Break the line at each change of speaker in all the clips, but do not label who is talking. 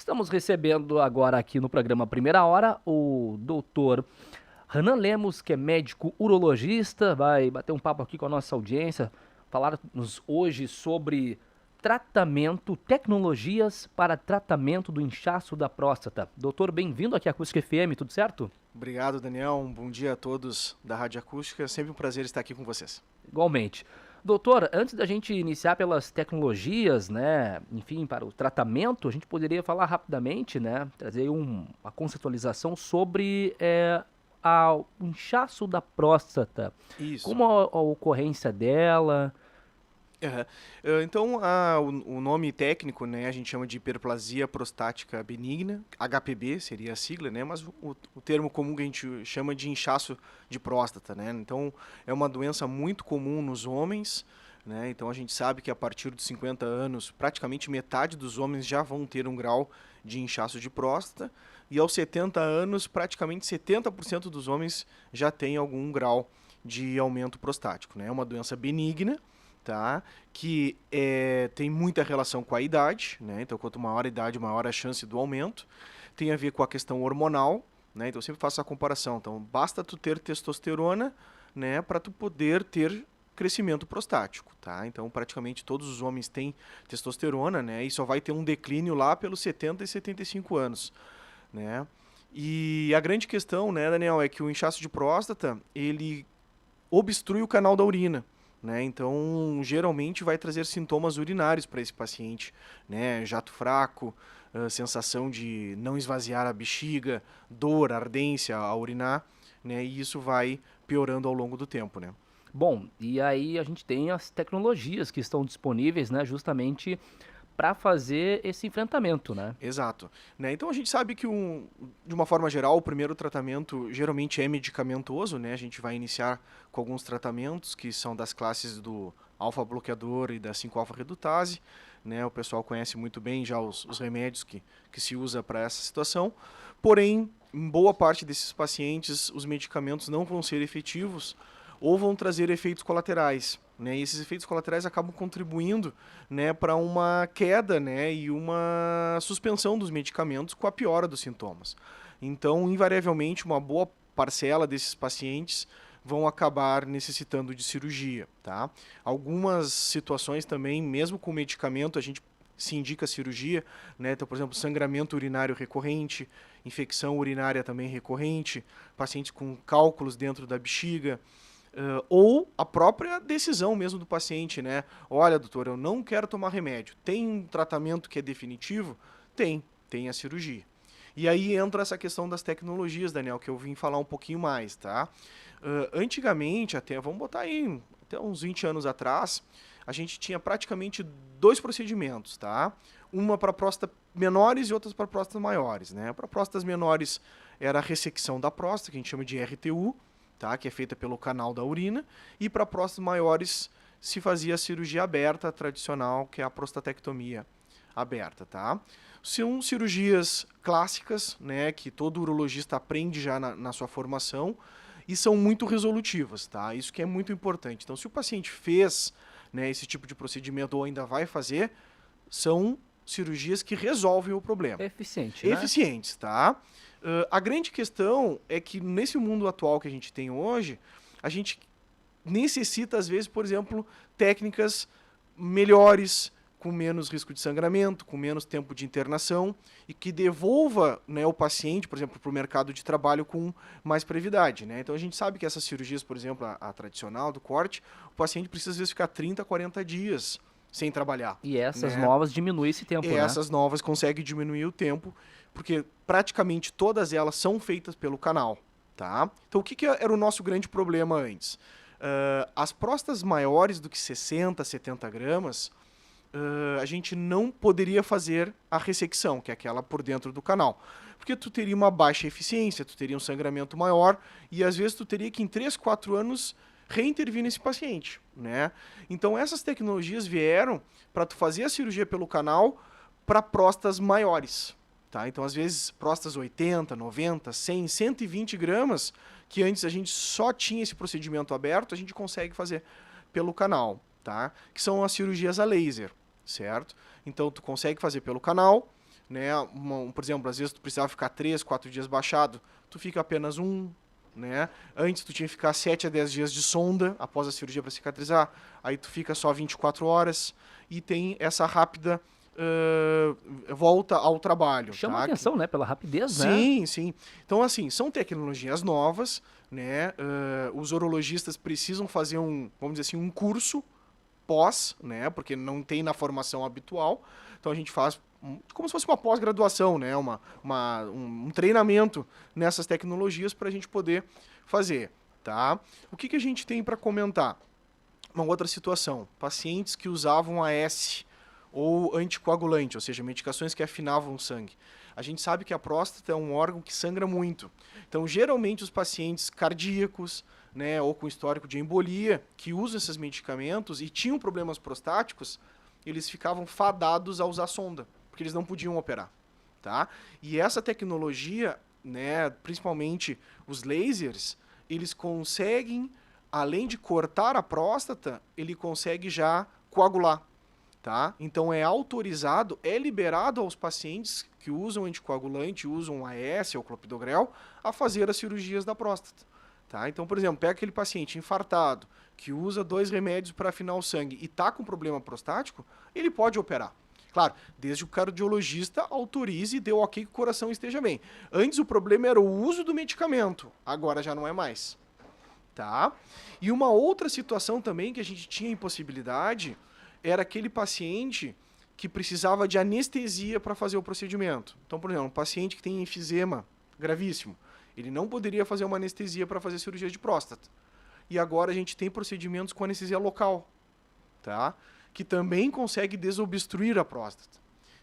Estamos recebendo agora aqui no programa Primeira Hora o doutor Renan Lemos, que é médico urologista, vai bater um papo aqui com a nossa audiência, falar-nos hoje sobre tratamento, tecnologias para tratamento do inchaço da próstata. Doutor, bem-vindo aqui à Acústica FM, tudo certo?
Obrigado, Daniel. Um bom dia a todos da Rádio Acústica. É sempre um prazer estar aqui com vocês.
Igualmente. Doutor, antes da gente iniciar pelas tecnologias, né, enfim, para o tratamento, a gente poderia falar rapidamente, né, trazer uma conceitualização sobre o inchaço da próstata,
Isso.
como a ocorrência dela.
Aham. Então, o nome técnico, né, a gente chama de hiperplasia prostática benigna, HPB seria a sigla, né, mas o termo comum que a gente chama de inchaço de próstata, né. Então, é uma doença muito comum nos homens, né, então a gente sabe que a partir dos 50 anos, praticamente metade dos homens já vão ter um grau de inchaço de próstata, e aos 70 anos, praticamente 70% dos homens já têm algum grau de aumento prostático, né. É uma doença benigna, tá? Que tem muita relação com a idade, né? Então, quanto maior a idade, maior a chance do aumento. Tem a ver com a questão hormonal, né? Então, eu sempre faço essa comparação. Então, basta tu ter testosterona, né, para tu poder ter crescimento prostático, tá? Então, praticamente todos os homens têm testosterona, né? E só vai ter um declínio lá pelos 70 e 75 anos, né? E a grande questão, né, Daniel, é que o inchaço de próstata, ele obstrui o canal da urina, né? Então, geralmente vai trazer sintomas urinários para esse paciente, né? Jato fraco, sensação de não esvaziar a bexiga, dor, ardência ao urinar, né? E isso vai piorando ao longo do tempo, né?
Bom, e aí a gente tem as tecnologias que estão disponíveis, né, justamente para fazer esse enfrentamento, né?
Exato. Né? Então a gente sabe que, de uma forma geral, o primeiro tratamento geralmente é medicamentoso, né? A gente vai iniciar com alguns tratamentos que são das classes do alfa-bloqueador e da 5-alfa-redutase, né? O pessoal conhece muito bem já os remédios que se usa para essa situação. Porém, em boa parte desses pacientes, os medicamentos não vão ser efetivos ou vão trazer efeitos colaterais, né? E esses efeitos colaterais acabam contribuindo, né, para uma queda, né, e uma suspensão dos medicamentos com a piora dos sintomas. Então, invariavelmente, uma boa parcela desses pacientes vão acabar necessitando de cirurgia, tá? Algumas situações também, mesmo com medicamento, a gente se indica cirurgia, né? Então, por exemplo, sangramento urinário recorrente, infecção urinária também recorrente, pacientes com cálculos dentro da bexiga, ou a própria decisão mesmo do paciente, né? Olha, doutor, eu não quero tomar remédio. Tem um tratamento que é definitivo? Tem a cirurgia. E aí entra essa questão das tecnologias, Daniel, que eu vim falar um pouquinho mais, tá? Antigamente, vamos botar aí, até uns 20 anos atrás, a gente tinha praticamente dois procedimentos, tá? Uma para próstata menores e outras para próstatas maiores, né? Para próstatas menores era a ressecção da próstata, que a gente chama de RTU, tá? Que é feita pelo canal da urina, e para próstatas maiores se fazia a cirurgia aberta tradicional, que é a prostatectomia aberta, tá? São cirurgias clássicas, né, que todo urologista aprende já na sua formação e são muito resolutivas, tá? Isso que é muito importante. Então, se o paciente fez, né, esse tipo de procedimento ou ainda vai fazer, são cirurgias que resolvem o problema.
É eficiente, né?
Eficientes, tá? A grande questão é que nesse mundo atual que a gente tem hoje, a gente necessita, às vezes, por exemplo, técnicas melhores, com menos risco de sangramento, com menos tempo de internação e que devolva, né, o paciente, por exemplo, para o mercado de trabalho com mais brevidade, né? Então a gente sabe que essas cirurgias, por exemplo, a tradicional do corte, o paciente precisa às vezes ficar 30, 40 dias sem trabalhar,
E essas
né?
novas diminuem esse
E
tempo, né?
essas novas conseguem diminuir o tempo, porque praticamente todas elas são feitas pelo canal, tá? Então o que era o nosso grande problema antes? As próstatas maiores do que 60, 70 gramas, a gente não poderia fazer a ressecção, que é aquela por dentro do canal. Porque tu teria uma baixa eficiência, tu teria um sangramento maior e às vezes tu teria que em 3, 4 anos reintervir nesse paciente, né? Então essas tecnologias vieram para tu fazer a cirurgia pelo canal para próstatas maiores, tá? Então às vezes próstatas 80, 90, 100, 120 gramas, que antes a gente só tinha esse procedimento aberto, a gente consegue fazer pelo canal, tá? Que são as cirurgias a laser, certo? Então tu consegue fazer pelo canal, né? Por exemplo, às vezes tu precisava ficar 3, 4 dias baixado, tu fica apenas um, né? Antes tu tinha que ficar 7 a 10 dias de sonda após a cirurgia para cicatrizar, aí tu fica só 24 horas e tem essa rápida volta ao trabalho.
Chama
tá?
atenção, né? Pela rapidez, né?
Sim, sim. Então, assim, são tecnologias novas, né? Os urologistas precisam fazer vamos dizer assim, um curso pós, né? Porque não tem na formação habitual. Então a gente faz como se fosse uma pós-graduação, né? Um treinamento nessas tecnologias para a gente poder fazer, tá? O que a gente tem para comentar? Uma outra situação, pacientes que usavam AS ou anticoagulante, ou seja, medicações que afinavam o sangue. A gente sabe que a próstata é um órgão que sangra muito. Então, geralmente, os pacientes cardíacos, né, ou com histórico de embolia, que usam esses medicamentos e tinham problemas prostáticos, eles ficavam fadados a usar sonda, porque eles não podiam operar. Tá? E essa tecnologia, né, principalmente os lasers, eles conseguem, além de cortar a próstata, ele consegue já coagular. Tá? Então é autorizado, é liberado aos pacientes que usam anticoagulante, usam AS ou clopidogrel, a fazer as cirurgias da próstata. Tá? Então, por exemplo, pega aquele paciente infartado, que usa 2 remédios para afinar o sangue e está com problema prostático, ele pode operar. Claro, desde que o cardiologista autorize e dê o ok que o coração esteja bem. Antes o problema era o uso do medicamento, agora já não é mais. Tá? E uma outra situação também que a gente tinha impossibilidade era aquele paciente que precisava de anestesia para fazer o procedimento. Então, por exemplo, um paciente que tem enfisema gravíssimo, ele não poderia fazer uma anestesia para fazer cirurgia de próstata. E agora a gente tem procedimentos com anestesia local, tá? Que também consegue desobstruir a próstata.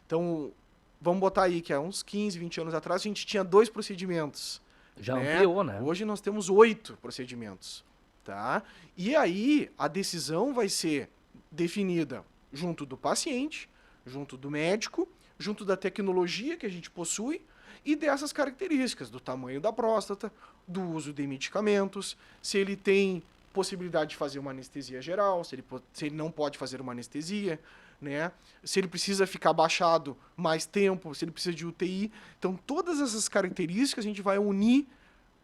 Então, vamos botar aí que há uns 15, 20 anos atrás a gente tinha 2 procedimentos.
Já ampliou, né?
Hoje nós temos 8 procedimentos, tá? E aí a decisão vai ser definida junto do paciente, junto do médico, junto da tecnologia que a gente possui e dessas características, do tamanho da próstata, do uso de medicamentos, se ele tem possibilidade de fazer uma anestesia geral, se ele não pode fazer uma anestesia, né? Se ele precisa ficar baixado mais tempo, se ele precisa de UTI. Então, todas essas características a gente vai unir,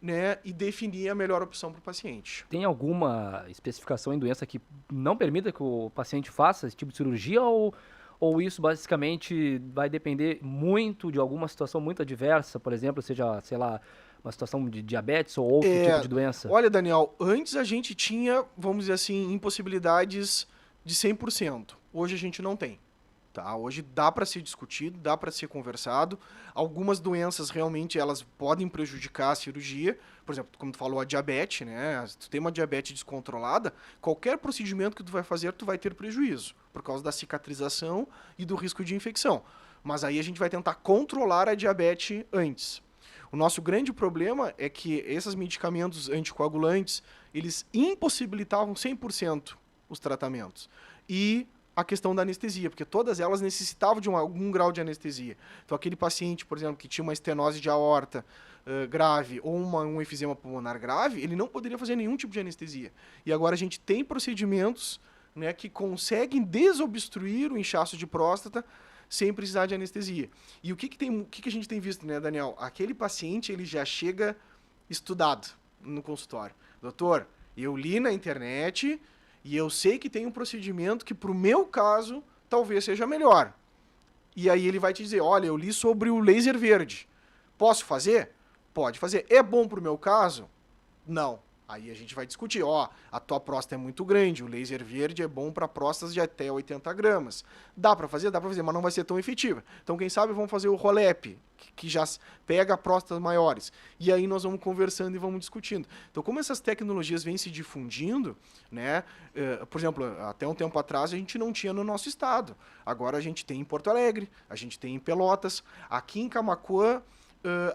né, e definir a melhor opção para o paciente.
Tem alguma especificação em doença que não permita que o paciente faça esse tipo de cirurgia ou isso basicamente vai depender muito de alguma situação muito adversa, por exemplo, seja, sei lá, uma situação de diabetes ou outro tipo de doença?
Olha, Daniel, antes a gente tinha, vamos dizer assim, impossibilidades de 100%. Hoje a gente não tem. Tá? Hoje dá para ser discutido, dá para ser conversado. Algumas doenças realmente elas podem prejudicar a cirurgia. Por exemplo, como tu falou, a diabetes, né? Se tu tem uma diabetes descontrolada, qualquer procedimento que tu vai fazer, tu vai ter prejuízo, por causa da cicatrização e do risco de infecção. Mas aí a gente vai tentar controlar a diabetes antes. O nosso grande problema é que esses medicamentos anticoagulantes, eles impossibilitavam 100% os tratamentos. E a questão da anestesia, porque todas elas necessitavam de algum grau de anestesia. Então, aquele paciente, por exemplo, que tinha uma estenose de aorta grave ou um enfisema pulmonar grave, ele não poderia fazer nenhum tipo de anestesia. E agora a gente tem procedimentos, né, que conseguem desobstruir o inchaço de próstata sem precisar de anestesia. E o que a gente tem visto, né, Daniel? Aquele paciente, ele já chega estudado no consultório. Doutor, eu li na internet e eu sei que tem um procedimento que, para o meu caso, talvez seja melhor. E aí ele vai te dizer, olha, eu li sobre o laser verde. Posso fazer? Pode fazer. É bom para o meu caso? Não. Aí a gente vai discutir, a tua próstata é muito grande, o laser verde é bom para próstatas de até 80 gramas. Dá para fazer, mas não vai ser tão efetiva. Então, quem sabe, vamos fazer o ROLEP, que já pega próstatas maiores. E aí nós vamos conversando e vamos discutindo. Então, como essas tecnologias vêm se difundindo, né? Por exemplo, até um tempo atrás a gente não tinha no nosso estado. Agora a gente tem em Porto Alegre, a gente tem em Pelotas. Aqui em Camaquã,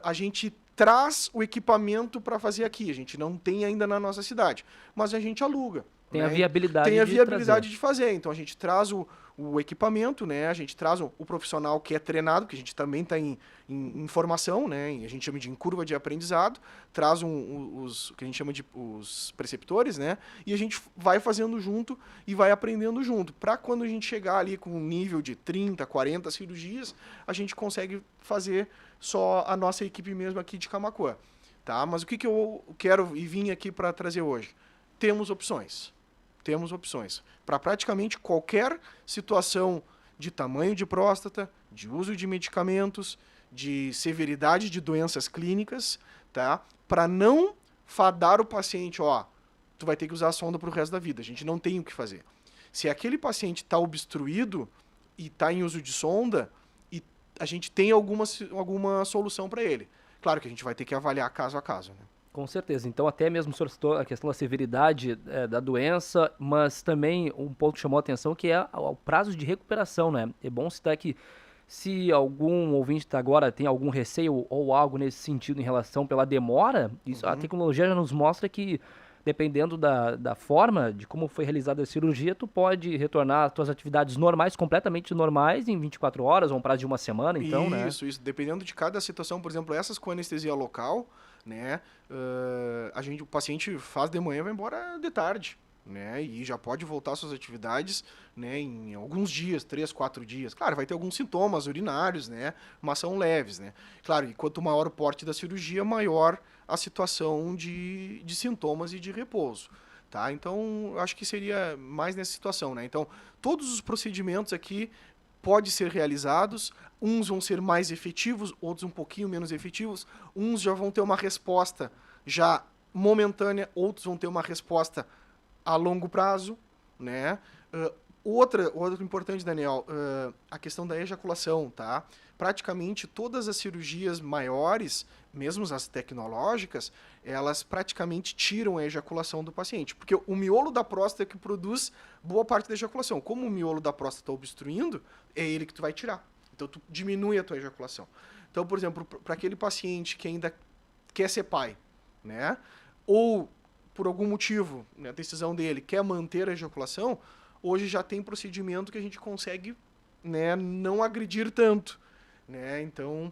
a gente traz o equipamento para fazer aqui. A gente não tem ainda na nossa cidade, mas a gente aluga.
Tem a viabilidade
de fazer. Então a gente traz o o equipamento, né? A gente traz o profissional que é treinado, que a gente também está em formação, né? A gente chama de em curva de aprendizado, traz os que a gente chama de os preceptores, né? E a gente vai fazendo junto e vai aprendendo junto. Para quando a gente chegar ali com um nível de 30, 40 cirurgias, a gente consegue fazer só a nossa equipe mesmo aqui de Camaquã. Tá? Mas o que eu quero e vim aqui para trazer hoje? Temos opções. Temos opções. Para praticamente qualquer situação de tamanho de próstata, de uso de medicamentos, de severidade de doenças clínicas, tá? Para não fadar o paciente, ó, tu vai ter que usar a sonda para o resto da vida. A gente não tem o que fazer. Se aquele paciente está obstruído e está em uso de sonda, e a gente tem alguma solução para ele. Claro que a gente vai ter que avaliar caso a caso, né?
Com certeza. Então, até mesmo solicitou a questão da severidade da doença, mas também um ponto que chamou a atenção que é o prazo de recuperação, né? É bom citar que se algum ouvinte agora tem algum receio ou algo nesse sentido em relação pela demora, isso, a tecnologia já nos mostra que, dependendo da forma, de como foi realizada a cirurgia, tu pode retornar às tuas atividades normais, completamente normais, em 24 horas ou um prazo de uma semana, então, né?
Isso. Dependendo de cada situação, por exemplo, essas com anestesia local, né? O paciente faz de manhã e vai embora de tarde, né? E já pode voltar às suas atividades, né? Em alguns dias, 3, 4 dias. Claro, vai ter alguns sintomas urinários, né? Mas são leves, né? Claro, e quanto maior o porte da cirurgia, maior a situação de sintomas e de repouso. Tá? Então, eu acho que seria mais nessa situação, né? Então, todos os procedimentos aqui podem ser realizados, uns vão ser mais efetivos, outros um pouquinho menos efetivos, uns já vão ter uma resposta já momentânea, outros vão ter uma resposta a longo prazo, né? Outra importante, Daniel, a questão da ejaculação, tá? Praticamente todas as cirurgias maiores, mesmo as tecnológicas, elas praticamente tiram a ejaculação do paciente, porque o miolo da próstata é que produz boa parte da ejaculação. Como o miolo da próstata está obstruindo, é ele que tu vai tirar. Então tu diminui a tua ejaculação. Então, por exemplo, para aquele paciente que ainda quer ser pai, né? Ou por algum motivo, né, a decisão dele quer manter a ejaculação, hoje já tem procedimento que a gente consegue, né, não agredir tanto, né? Então,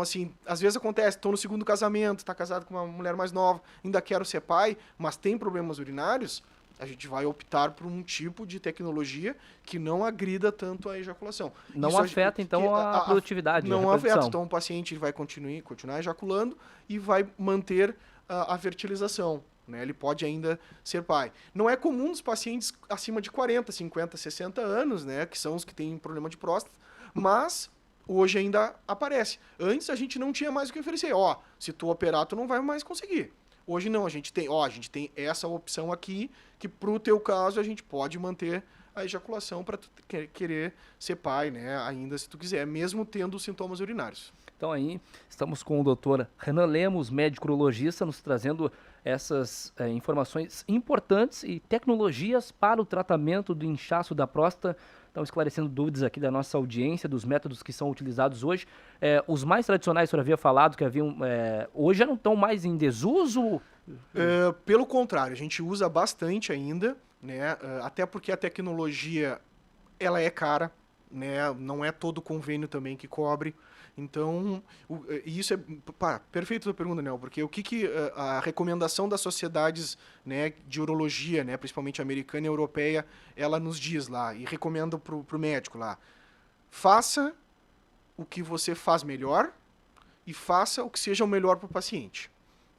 assim, às vezes acontece, estou no segundo casamento, está casado com uma mulher mais nova, ainda quero ser pai, mas tem problemas urinários, a gente vai optar por um tipo de tecnologia que não agrida tanto a ejaculação.
Não
Isso
afeta, então, a produtividade,
não
a
afeta.
reprodução.
Então, o paciente vai continuar ejaculando e vai manter a fertilização. Né? Ele pode ainda ser pai. Não é comum dos pacientes acima de 40, 50, 60 anos, né? Que são os que têm problema de próstata, mas hoje ainda aparece. Antes a gente não tinha mais o que oferecer. Se tu operar, tu não vai mais conseguir. Hoje não, a gente tem essa opção aqui, que pro teu caso a gente pode manter a ejaculação para tu querer ser pai, né? Ainda se tu quiser, mesmo tendo sintomas urinários.
Então aí, estamos com o Dr. Renan Lemos, médico urologista, nos trazendo essas informações importantes e tecnologias para o tratamento do inchaço da próstata. Estão esclarecendo dúvidas aqui da nossa audiência, dos métodos que são utilizados hoje. Os mais tradicionais, o senhor havia falado, que haviam, hoje já não estão mais em desuso?
Pelo contrário, a gente usa bastante ainda, né? Até porque a tecnologia ela é cara, né? Não é todo convênio também que cobre. Então, isso é perfeito a pergunta, Nel, porque o que a recomendação das sociedades, né, de urologia, né, principalmente americana e europeia, ela nos diz lá e recomenda pro médico lá: faça o que você faz melhor e faça o que seja o melhor para o paciente.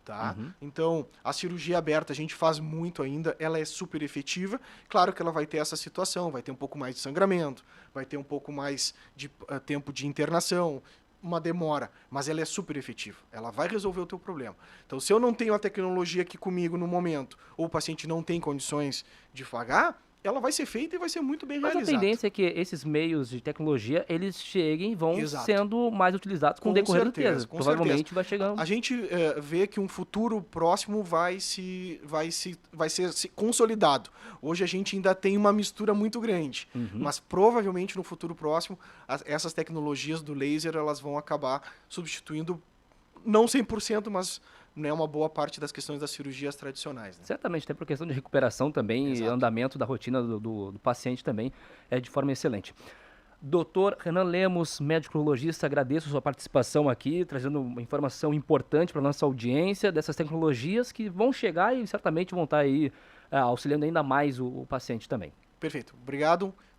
Tá? Então, a cirurgia aberta a gente faz muito ainda, ela é super efetiva. Claro que ela vai ter essa situação, vai ter um pouco mais de sangramento, vai ter um pouco mais de tempo de internação, uma demora, mas ela é super efetiva. Ela vai resolver o teu problema. Então, se eu não tenho a tecnologia aqui comigo no momento, ou o paciente não tem condições de pagar, ela vai ser feita e vai ser muito bem realizada.
Mas a tendência é que esses meios de tecnologia, eles cheguem e vão
Exato.
sendo mais utilizados com o decorrer do tempo. Provavelmente vai chegando.
A gente vê que um futuro próximo vai ser consolidado. Hoje a gente ainda tem uma mistura muito grande, mas provavelmente no futuro próximo essas tecnologias do laser elas vão acabar substituindo, não 100%, mas né, uma boa parte das questões das cirurgias tradicionais. Né?
Certamente, até por questão de recuperação também, e
Exato.
andamento da rotina do paciente também é de forma excelente. Doutor Renan Lemos, médico urologista, agradeço a sua participação aqui, trazendo uma informação importante para a nossa audiência dessas tecnologias que vão chegar e certamente vão estar aí auxiliando ainda mais o paciente também.
Perfeito. Obrigado.